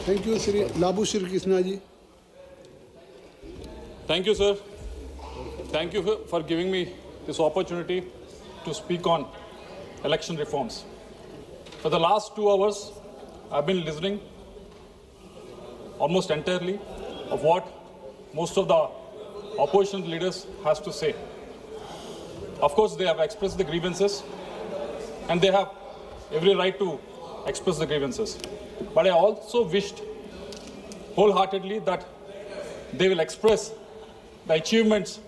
Thank you, Sri Lavu Krishna ji. Thank you, sir. Thank you for giving me this opportunity to speak on election reforms. For the last 2 hours, I've been listening almost entirely of what most of the opposition leaders has to say. Of course, they have expressed the grievances and they have every right to express the grievances. But I also wished wholeheartedly that they will express the achievements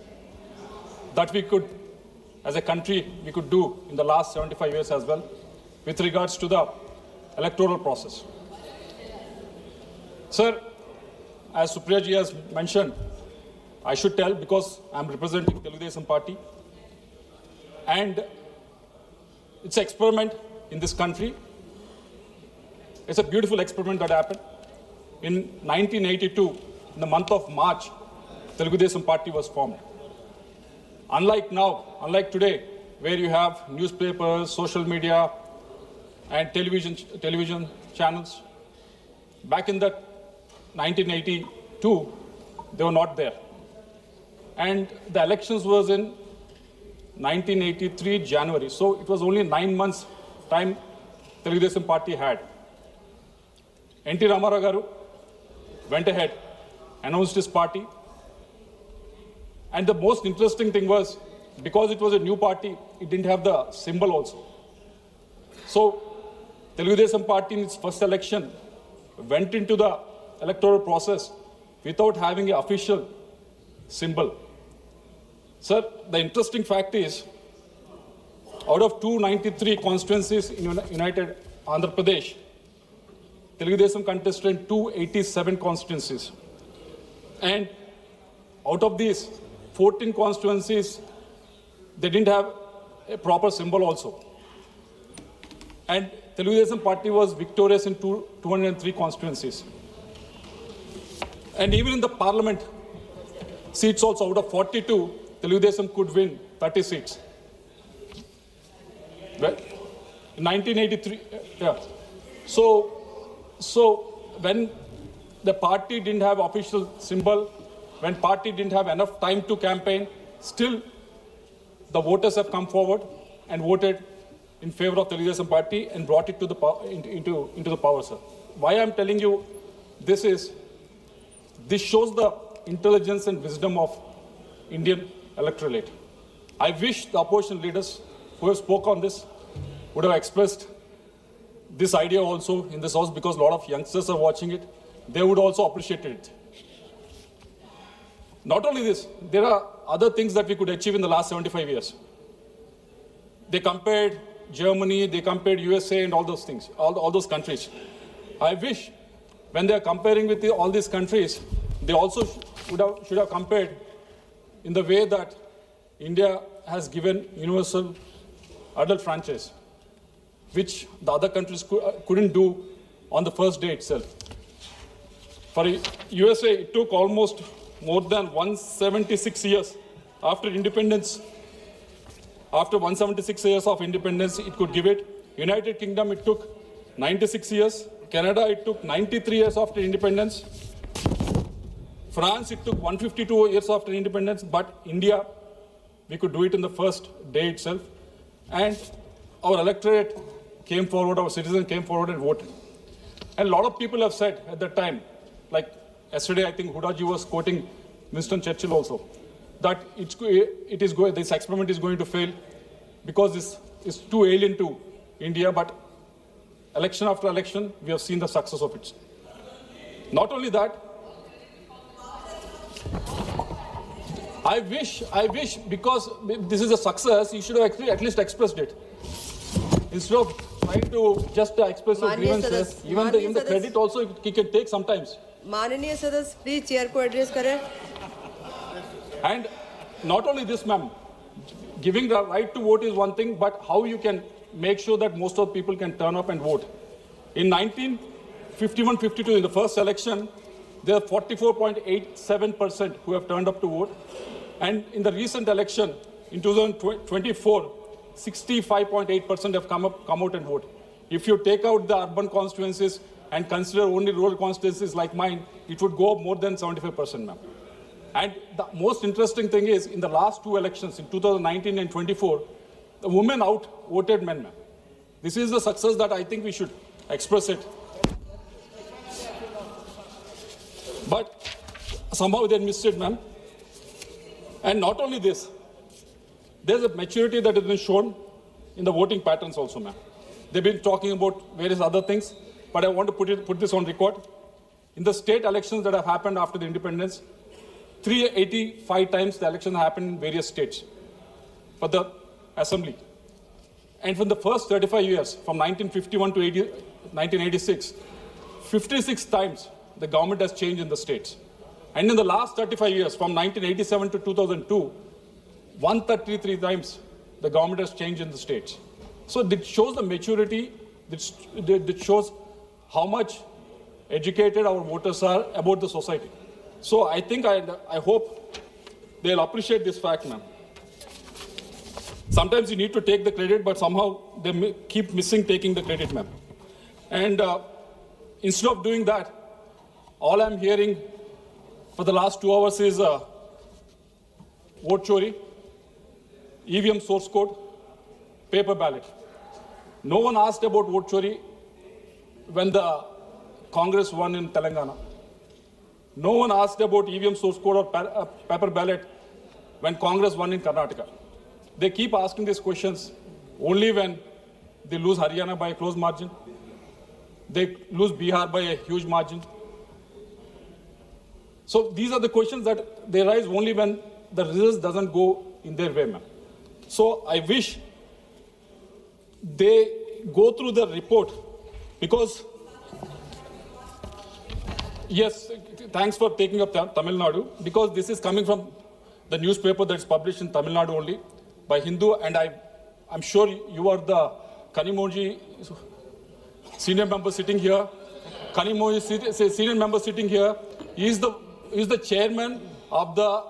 that we could, as a country, we could do in the last 75 years as well with regards to the electoral process. Sir, as Supriya ji has mentioned, I should tell because I'm representing Telugu Desam Party, and it's an experiment in this country. It's a beautiful experiment that happened. In 1982, in the month of March, Telugu Desam Party was formed. Unlike now, unlike today, where you have newspapers, social media, and television channels, back in that 1982, they were not there. And the elections was in 1983 January. So it was only 9 months time Telugu Desam Party had. N.T. Ramarao garu went ahead, announced his party. And the most interesting thing was, because it was a new party, it didn't have the symbol also. So Telugu Desam Party in its first election went into the electoral process without having an official symbol. Sir, the interesting fact is, out of 293 constituencies in United Andhra Pradesh, Telugu Desam contested in 287 constituencies. And out of these 14 constituencies, they didn't have a proper symbol also. And Telugu Desam Party was victorious in 203 constituencies. And even in the parliament seats also, out of 42, Telugu Desam could win 30 seats. Well, in 1983, yeah. So when the party didn't have official symbol, when party didn't have enough time to campaign, still the voters have come forward and voted in favor of Telugu Desam Party and brought it to the into the power, sir. Why I'm telling you this is, this shows the intelligence and wisdom of Indian electorate. I wish the opposition leaders who have spoke on this would have expressed this idea also in this house, because a lot of youngsters are watching it. They would also appreciate it. Not only this, there are other things that we could achieve in the last 75 years. They compared Germany, they compared USA and all those things, all those countries. I wish when they are comparing with all these countries, they also should have compared in the way that India has given universal adult franchise, which the other countries couldn't do on the first day itself. For USA, it took almost more than 176 years after independence. After 176 years of independence, it could give it. United Kingdom, it took 96 years. Canada, it took 93 years after independence. France, it took 152 years after independence. But India, we could do it in the first day itself. And our electorate came forward, our citizens came forward and voted. And a lot of people have said at that time, like yesterday, I think Hudaji was quoting Winston Churchill also, that this experiment is going to fail because this is too alien to India. But election after election, we have seen the success of it. Not only that, I wish, because this is a success, you should have actually at least expressed it. Instead of trying to just express your grievances, even the credit also he can take sometimes. माननीय सदस्य please chair को address करें. And not only this, ma'am, giving the right to vote is one thing, but how you can make sure that most of the people can turn up and vote. In 1951-52, in the first election, there are 44.87% who have turned up to vote. And in the recent election, in 2024, 65.8% have come out and vote. If you take out the urban constituencies, and consider only rural constituencies like mine, it would go up more than 75%, ma'am. And the most interesting thing is, in the last two elections, in 2019 and 24, the women out-voted men, ma'am. This is the success that I think we should express it. But somehow they missed it, ma'am. And not only this, there's a maturity that has been shown in the voting patterns also, ma'am. They've been talking about various other things, but I want to put this on record. In the state elections that have happened after the independence, 385 times the election happened in various states for the assembly. And from the first 35 years, from 1951 to 1986, 56 times the government has changed in the states. And in the last 35 years, from 1987 to 2002, 133 times the government has changed in the states. So it shows the maturity, it shows how much educated our voters are about the society. So I think, I hope they'll appreciate this fact, ma'am. Sometimes you need to take the credit, but somehow they keep missing taking the credit, ma'am. And instead of doing that, all I'm hearing for the last 2 hours is vote chori, EVM source code, paper ballot. No one asked about vote chori when the Congress won in Telangana. No one asked about EVM source code or paper ballot when Congress won in Karnataka. They keep asking these questions only when they lose Haryana by a close margin. They lose Bihar by a huge margin. So these are the questions that they rise only when the results doesn't go in their way, ma'am. So I wish they go through the report, because yes, thanks for taking up Tamil Nadu, because this is coming from the newspaper that's published in Tamil Nadu only by Hindu, and I'm sure you are the Kanimoji senior member sitting here. Kanimoji senior member sitting here. He is the chairman of the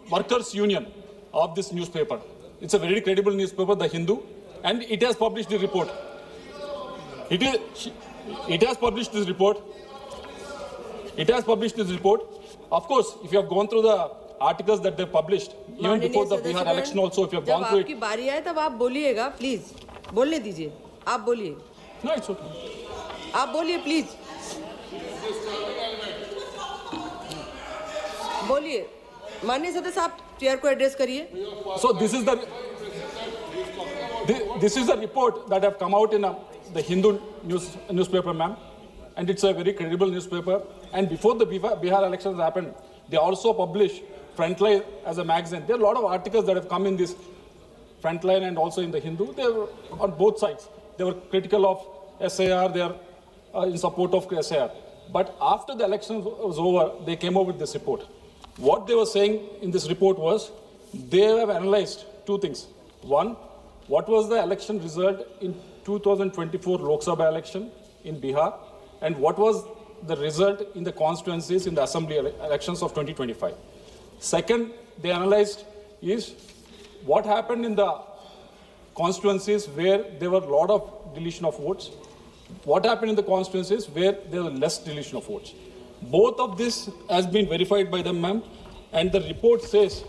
workers' union of this newspaper. It's a very credible newspaper, the Hindu, and it has published the report. It has published this report. It has published this report. Of course, if you have gone through the articles that they published, even before the Bihar election also, if you have gone through it. जब आपकी बारी आए तब आप बोलिएगा, please बोलने दीजिए. आप बोलिए. No, it's okay. आप बोलिए प्लीज. बोलिए. माननीय सदस्य, आप चेयर को एड्रेस करिए. So this is the report that have come out in the Hindu newspaper, ma'am, and it's a very credible newspaper. And before the Bihar elections happened, they also published Frontline as a magazine. There are a lot of articles that have come in this Frontline and also in the Hindu. They were on both sides. They were critical of SAR. They are in support of SAR. But after the election was over, they came up with this report. What they were saying in this report was, they have analyzed two things. One, what was the election result in 2024 Lok Sabha election in Bihar, and what was the result in the constituencies in the assembly elections of 2025. Second, they analyzed is what happened in the constituencies where there were a lot of deletion of votes, what happened in the constituencies where there was less deletion of votes. Both of this has been verified by them, ma'am, and the report says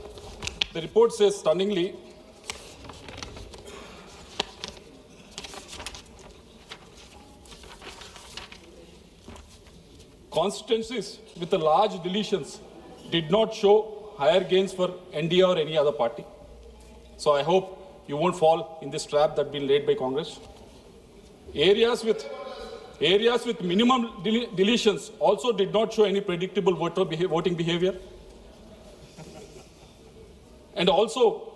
stunningly, constituencies with the large deletions did not show higher gains for NDA or any other party. So I hope you won't fall in this trap that's been laid by Congress. Areas with minimum deletions also did not show any predictable voting behavior. And also,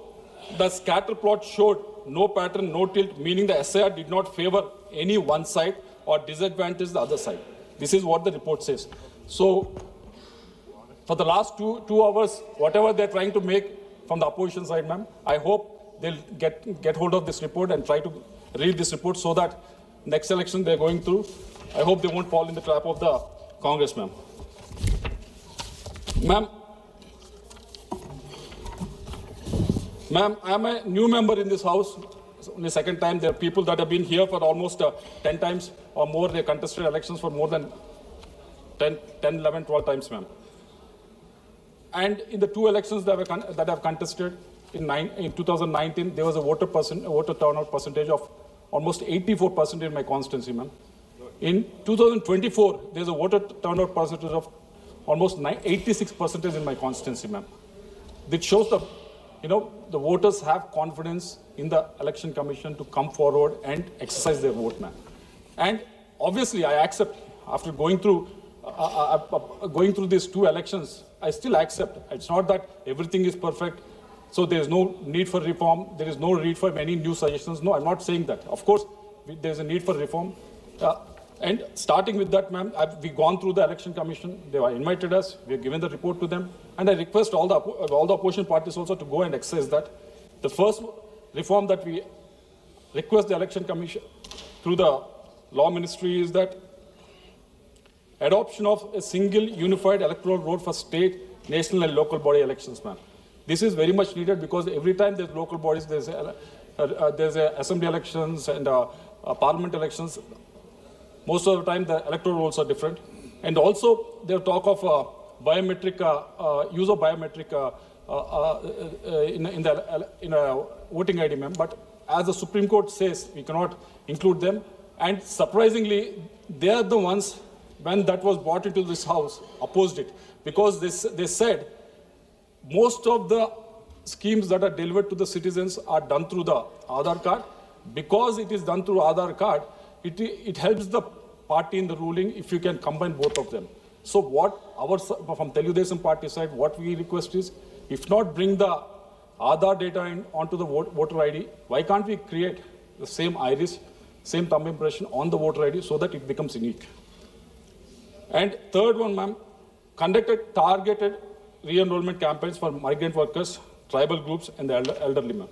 the scatter plot showed no pattern, no tilt, meaning the SIR did not favor any one side or disadvantage the other side. This is what the report says. So, for the last two hours, whatever they're trying to make from the opposition side, ma'am, I hope they'll get hold of this report and try to read this report so that next election they're going through, I hope they won't fall in the trap of the Congress, ma'am. Ma'am, I'm a new member in this house only second time. There are people that have been here for almost 10 times or more. They contested elections for more than 10, 11, 12 times, ma'am. And in the two elections that I've contested in 2019, there was a voter turnout percentage of almost 84% in my constituency, ma'am. In 2024, there's a voter turnout percentage of almost 86% in my constituency, ma'am. This shows the voters have confidence in the election commission to come forward and exercise their vote, ma'am. And obviously, I accept after going through these two elections, I still accept. It's not that everything is perfect, so there is no need for reform. There is no need for any new suggestions. No, I'm not saying that. Of course, there's a need for reform. And starting with that, ma'am, we've gone through the election commission. They have invited us. We have given the report to them. And I request all the opposition parties also to go and exercise that. The first reform that we request the election commission through the law ministry is that adoption of a single unified electoral roll for state, national and local body elections, ma'am. This is very much needed because every time there's local bodies, there's assembly elections and parliament elections. Most of the time, the electoral rolls are different. And also, they talk of biometric use of biometric in a voting ID, ma'am. But as the Supreme Court says, we cannot include them. And surprisingly, they are the ones, when that was brought into this house, opposed it. Because they said most of the schemes that are delivered to the citizens are done through the Aadhaar card. Because it is done through Aadhaar card, it helps the party in the ruling if you can combine both of them. So what from Telangana party side, what we request is, if not bring the Aadhaar data onto the voter ID, why can't we create the same iris, same thumb impression on the voter ID so that it becomes unique? And third one, ma'am, conducted targeted re-enrollment campaigns for migrant workers, tribal groups, and the elderly, ma'am.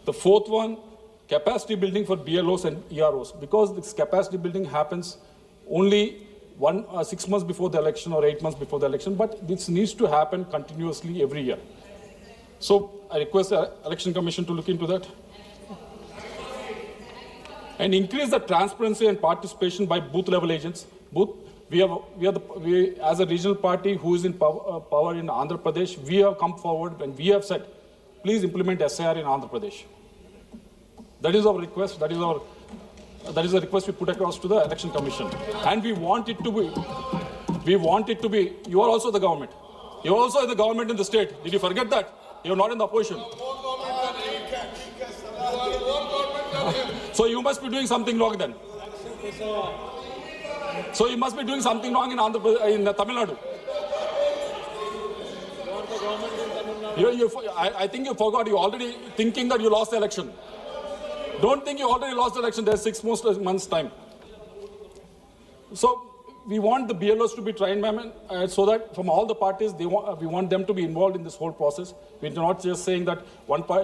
The fourth one, capacity building for BLOs and EROs. Because this capacity building happens only 6 months before the election or 8 months before the election, but this needs to happen continuously every year. So I request the Election Commission to look into that. And increase the transparency and participation by booth-level agents. We as a regional party who is in power in Andhra Pradesh, we have come forward and we have said, please implement SIR in Andhra Pradesh. That is our request. That is the request we put across to the Election Commission. And we want it to be, you are also the government. You are also the government in the state. Did you forget that? You are not in the opposition. So you must be doing something wrong then. So you must be doing something wrong in Tamil Nadu. I think you forgot. You're already thinking that you lost the election. Don't think you already lost the election. There's 6 months time. So we want the BLOs to be trained, ma'am, so that from all the parties, we want them to be involved in this whole process. We're not just saying that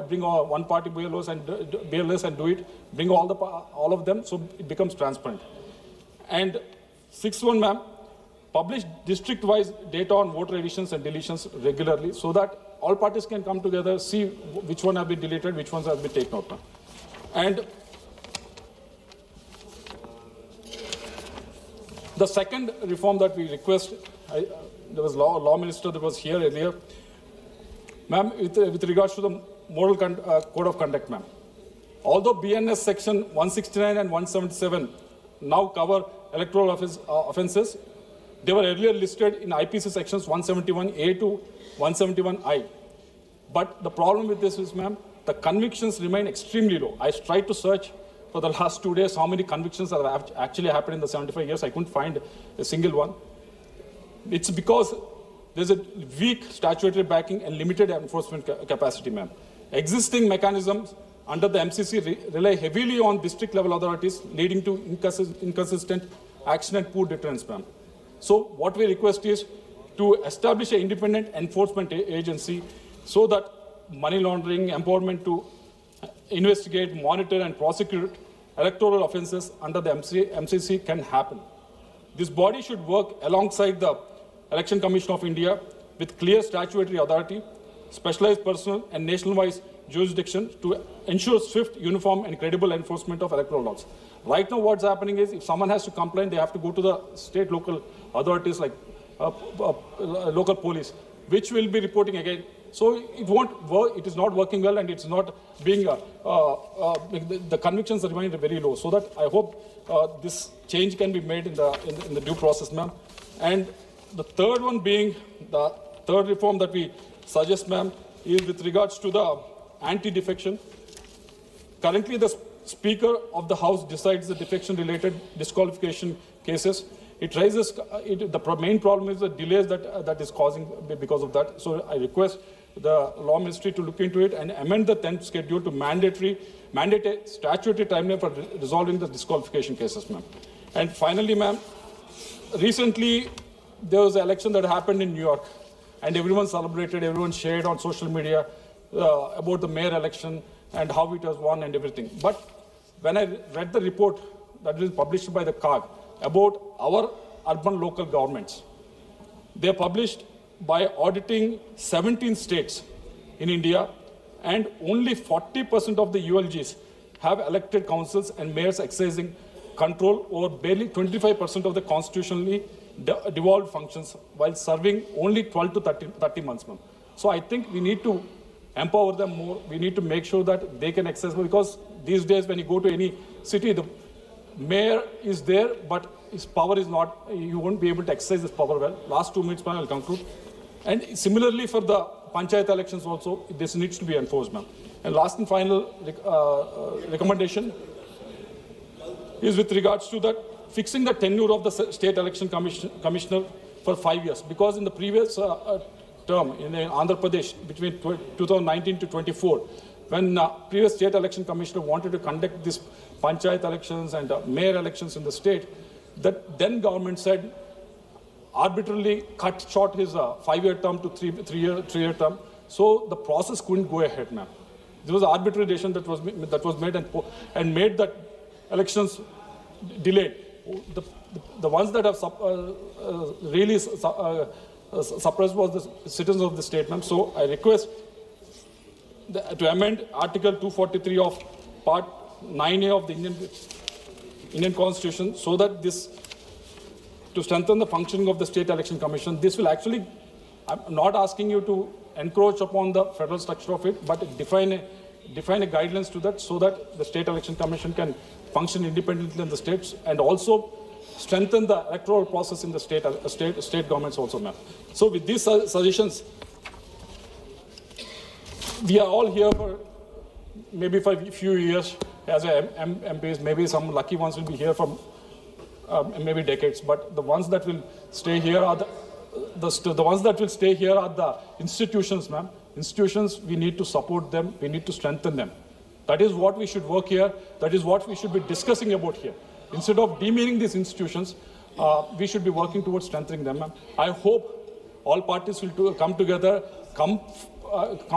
bring one party BLOs and do it. Bring all of them so it becomes transparent. And sixth one, ma'am, publish district-wise data on voter additions and deletions regularly so that all parties can come together, see which one have been deleted, which ones have been taken out, ma'am. And the second reform that we request, there was law minister that was here earlier, ma'am, with regards to the moral code of conduct, ma'am. Although BNS section 169 and 177 now cover electoral offences, they were earlier listed in IPC sections 171A to 171I. But the problem with this is, ma'am, the convictions remain extremely low. I tried to search for the last 2 days how many convictions have actually happened in the 75 years. I couldn't find a single one. It's because there's a weak statutory backing and limited enforcement capacity, ma'am. Existing mechanisms under the MCC rely heavily on district level authorities, leading to inconsistent action and poor deterrence, ma'am. So what we request is to establish an independent enforcement agency so that money laundering, empowerment to investigate, monitor and prosecute electoral offences under the MCC can happen. This body should work alongside the Election Commission of India with clear statutory authority, specialized personnel and nationwide jurisdiction to ensure swift, uniform, and credible enforcement of electoral laws. Right now, what's happening is if someone has to complain, they have to go to the state local authorities like local police, which will be reporting again. So it won't work. It is not working well, and it's not being. The convictions remain very low. So that I hope this change can be made in the due process, ma'am. And the third one being the third reform that we suggest, ma'am, is with regards to the anti-defection. Currently, the Speaker of the House decides the defection-related disqualification cases. It raises the main problem is the delays that is causing because of that. So I request the Law Ministry to look into it and amend the 10th schedule to mandate a statutory timeline for resolving the disqualification cases, ma'am. And finally, ma'am, recently there was an election that happened in New York, and everyone celebrated, everyone shared on social media about the mayor election and how it was won and everything. But when I read the report that was published by the CAG about our urban local governments, they are published by auditing 17 states in India, and only 40% of the ULGs have elected councils and mayors exercising control over barely 25% of the constitutionally devolved functions, while serving only 12 to 30 months, ma'am. So I think we need to empower them more. We need to make sure that they can access, because these days when you go to any city, the mayor is there, but his power is not, you won't be able to exercise this power well. Last 2 minutes, ma'am, I'll conclude. And similarly for the panchayat elections also, this needs to be enforced, ma'am. And last and final recommendation is with regards to that fixing the tenure of the state election commissioner for 5 years. Because in the previous term in Andhra Pradesh, between 2019 to 24, when previous state election commissioner wanted to conduct these panchayat elections and mayor elections in the state, that then government said, arbitrarily cut short his 5-year term to three-year term. So the process couldn't go ahead, ma'am. There was an arbitrary decision that was made and made that elections delayed. The ones that have really suppressed was the citizens of the state, ma'am. So I request to amend Article 243 of Part 9A of the Indian Constitution, so that this, to strengthen the functioning of the State Election Commission, this will actually, I'm not asking you to encroach upon the federal structure of it, but define a guidelines to that, so that the State Election Commission can function independently in the states, and also strengthen the electoral process in the state governments also, ma'am. So with these suggestions, we are all here for maybe for a few years as MPs. Maybe some lucky ones will be here for maybe decades. But the ones that will stay here are the ones that will stay here are the institutions, ma'am. Institutions, we need to support them. We need to strengthen them. That is what we should work here. That is what we should be discussing about here. Instead of demeaning these institutions, we should be working towards strengthening them, ma'am. I hope all parties will come together, come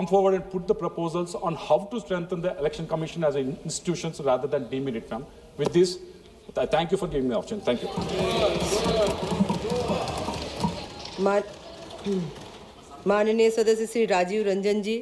forward and put the proposals on how to strengthen the Election Commission as an institution rather than demean it, ma'am. With this, I thank you for giving me the option. Thank you. माननीय सदस्य श्री राजीव रंजन जी,